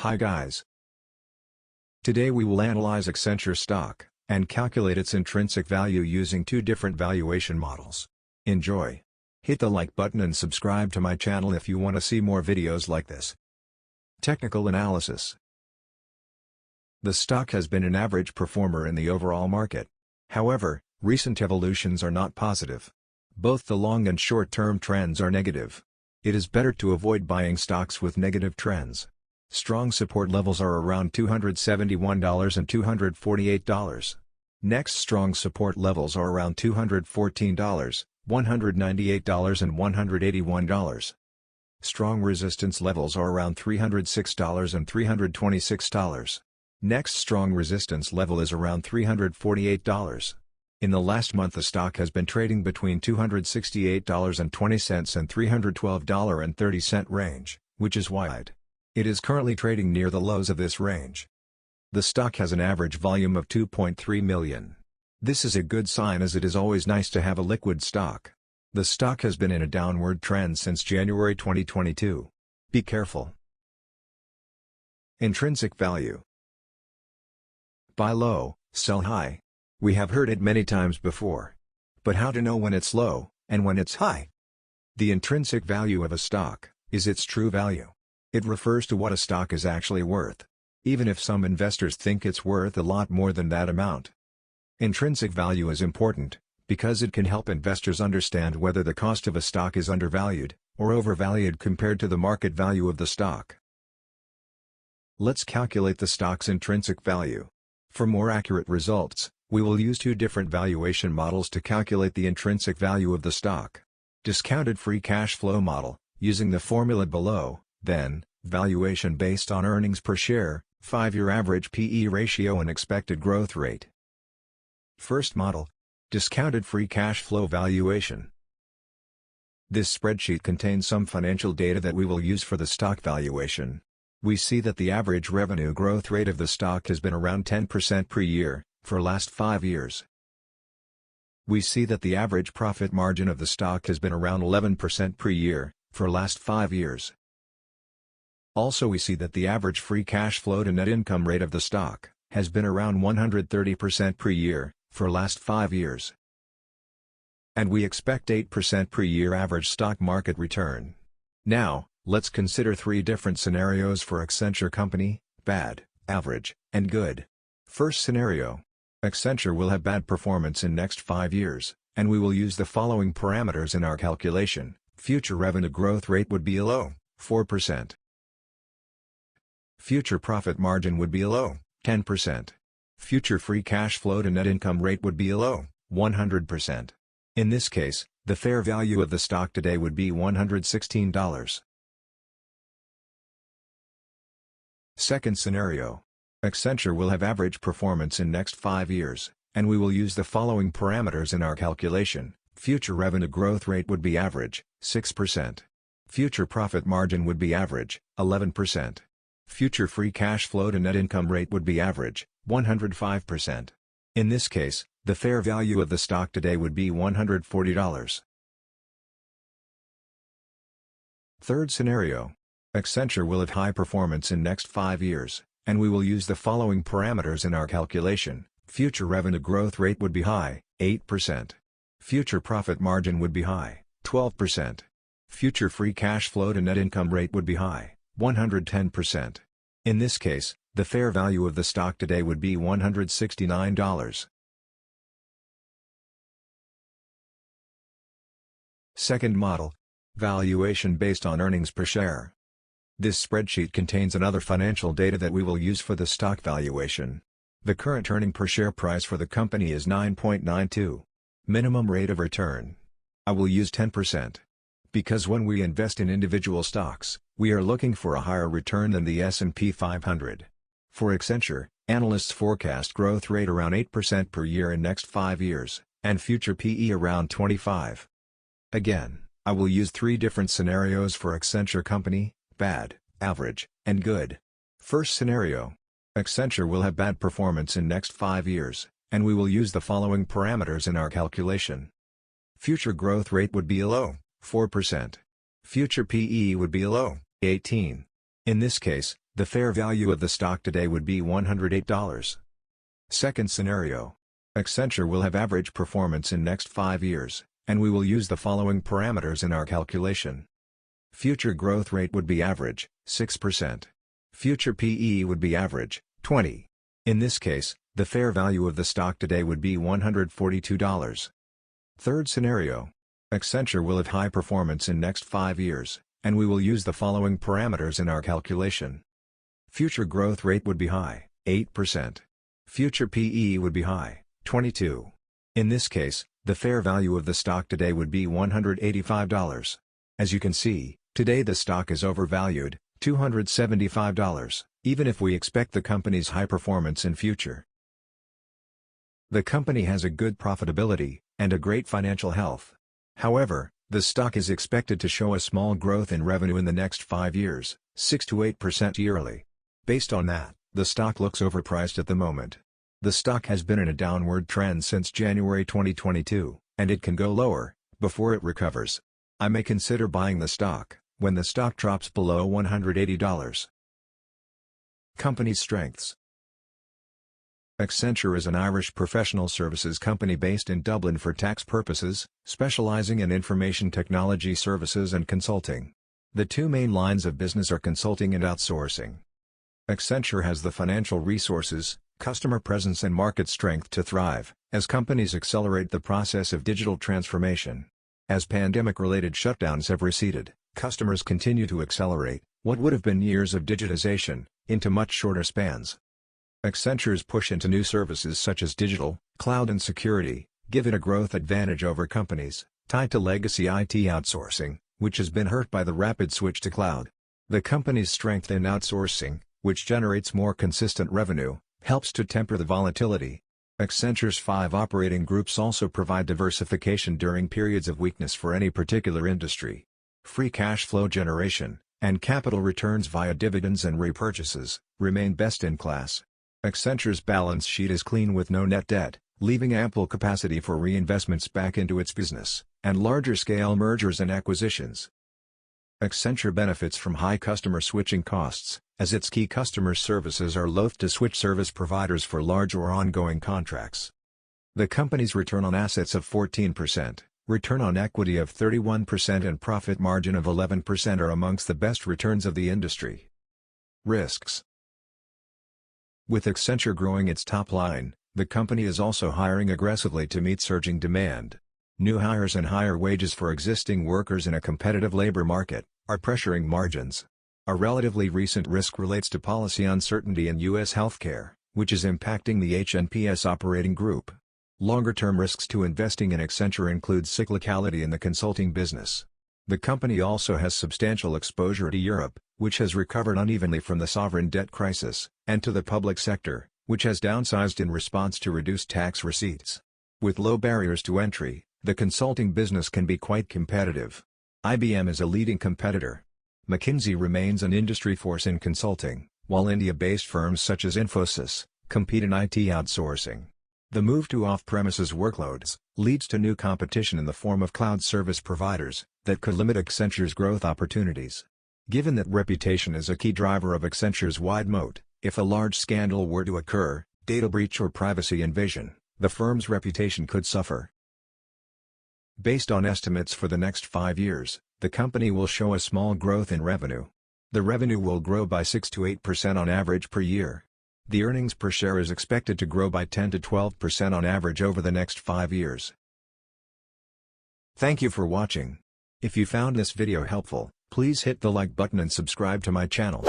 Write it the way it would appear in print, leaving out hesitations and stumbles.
Hi guys. Today we will analyze Accenture stock, and calculate its intrinsic value using two different valuation models. Enjoy! Hit the like button and subscribe to my channel if you want to see more videos like this. Technical analysis. The stock has been an average performer in the overall market. However, recent evolutions are not positive. Both the long and short-term trends are negative. It is better to avoid buying stocks with negative trends. Strong support levels are around $271 and $248. Next strong support levels are around $214, $198 and $181. Strong resistance levels are around $306 and $326. Next strong resistance level is around $348. In the last month the stock has been trading between $268.20 and $312.30 range, which is wide. It is currently trading near the lows of this range. The stock has an average volume of 2.3 million. This is a good sign as it is always nice to have a liquid stock. The stock has been in a downward trend since January 2022. Be careful. Intrinsic value. Buy low, sell high. We have heard it many times before. But how to know when it's low, and when it's high? The intrinsic value of a stock is its true value. It refers to what a stock is actually worth, even if some investors think it's worth a lot more than that amount. Intrinsic value is important, because it can help investors understand whether the cost of a stock is undervalued, or overvalued compared to the market value of the stock. Let's calculate the stock's intrinsic value. For more accurate results, we will use two different valuation models to calculate the intrinsic value of the stock. Discounted free cash flow model, using the formula below. Then, valuation based on earnings per share, 5-year average P/E ratio and expected growth rate. First model. Discounted free cash flow valuation. This spreadsheet contains some financial data that we will use for the stock valuation. We see that the average revenue growth rate of the stock has been around 10% per year, for last 5 years. We see that the average profit margin of the stock has been around 11% per year, for last 5 years. Also we see that the average free cash flow to net income rate of the stock has been around 130% per year, for last 5 years. And we expect 8% per year average stock market return. Now, let's consider 3 different scenarios for Accenture company: bad, average, and good. First scenario. Accenture will have bad performance in next 5 years, and we will use the following parameters in our calculation. Future revenue growth rate would be low, 4%. Future profit margin would be low, 10%. Future free cash flow to net income rate would be low, 100%. In this case, the fair value of the stock today would be $116. Second scenario. Accenture will have average performance in next 5 years, and we will use the following parameters in our calculation. Future revenue growth rate would be average, 6%. Future profit margin would be average, 11%. Future free cash flow to net income rate would be average, 105%. In this case, the fair value of the stock today would be $140. Third scenario. Accenture will have high performance in next 5 years, and we will use the following parameters in our calculation. Future revenue growth rate would be high, 8%. Future profit margin would be high, 12%. Future free cash flow to net income rate would be high, 110%. In this case, the fair value of the stock today would be $169. Second model. Valuation based on earnings per share. This spreadsheet contains another financial data that we will use for the stock valuation. The current earning per share price for the company is 9.92. Minimum rate of return. I will use 10%. Because when we invest in individual stocks, we are looking for a higher return than the S&P 500. For Accenture, analysts forecast growth rate around 8% per year in next 5 years, and future P/E around 25. Again, I will use 3 different scenarios for Accenture company: bad, average, and good. First scenario. Accenture will have bad performance in next 5 years, and we will use the following parameters in our calculation. Future growth rate would be low, 4%. Future P/E would be low, 18. In this case, the fair value of the stock today would be $108. Second scenario. Accenture will have average performance in next 5 years, and we will use the following parameters in our calculation. Future growth rate would be average, 6%. Future PE would be average, 20. In this case, the fair value of the stock today would be $142. Third scenario. Accenture will have high performance in next 5 years, and we will use the following parameters in our calculation. Future growth rate would be high, 8%. Future PE would be high, 22. In this case, the fair value of the stock today would be $185. As you can see, today the stock is overvalued, $275, even if we expect the company's high performance in future. The company has a good profitability, and a great financial health. However, the stock is expected to show a small growth in revenue in the next 5 years, 6 to 8% yearly. Based on that, the stock looks overpriced at the moment. The stock has been in a downward trend since January 2022, and it can go lower, before it recovers. I may consider buying the stock, when the stock drops below $180. Company's strengths. Accenture is an Irish professional services company based in Dublin for tax purposes, specializing in information technology services and consulting. The two main lines of business are consulting and outsourcing. Accenture has the financial resources, customer presence and market strength to thrive, as companies accelerate the process of digital transformation. As pandemic-related shutdowns have receded, customers continue to accelerate what would have been years of digitization into much shorter spans. Accenture's push into new services such as digital, cloud and security, give it a growth advantage over companies tied to legacy IT outsourcing, which has been hurt by the rapid switch to cloud. The company's strength in outsourcing, which generates more consistent revenue, helps to temper the volatility. Accenture's 5 operating groups also provide diversification during periods of weakness for any particular industry. Free cash flow generation, and capital returns via dividends and repurchases, remain best in class. Accenture's balance sheet is clean with no net debt, leaving ample capacity for reinvestments back into its business, and larger-scale mergers and acquisitions. Accenture benefits from high customer switching costs, as its key customer services are loath to switch service providers for large or ongoing contracts. The company's return on assets of 14%, return on equity of 31% and profit margin of 11% are amongst the best returns of the industry. Risks. With Accenture growing its top line, the company is also hiring aggressively to meet surging demand. New hires and higher wages for existing workers in a competitive labor market are pressuring margins. A relatively recent risk relates to policy uncertainty in U.S. healthcare, which is impacting the H&PS operating group. Longer-term risks to investing in Accenture include cyclicality in the consulting business. The company also has substantial exposure to Europe, which has recovered unevenly from the sovereign debt crisis, and to the public sector, which has downsized in response to reduced tax receipts. With low barriers to entry, the consulting business can be quite competitive. IBM is a leading competitor. McKinsey remains an industry force in consulting, while India-based firms such as Infosys compete in IT outsourcing. The move to off-premises workloads leads to new competition in the form of cloud service providers that could limit Accenture's growth opportunities. Given that reputation is a key driver of Accenture's wide moat, if a large scandal were to occur, data breach or privacy invasion, the firm's reputation could suffer. Based on estimates for the next 5 years, the company will show a small growth in revenue. The revenue will grow by 6 to 8% on average per year. The earnings per share is expected to grow by 10 to 12% on average over the next 5 years. Thank you for watching. If you found this video helpful, please hit the like button and subscribe to my channel.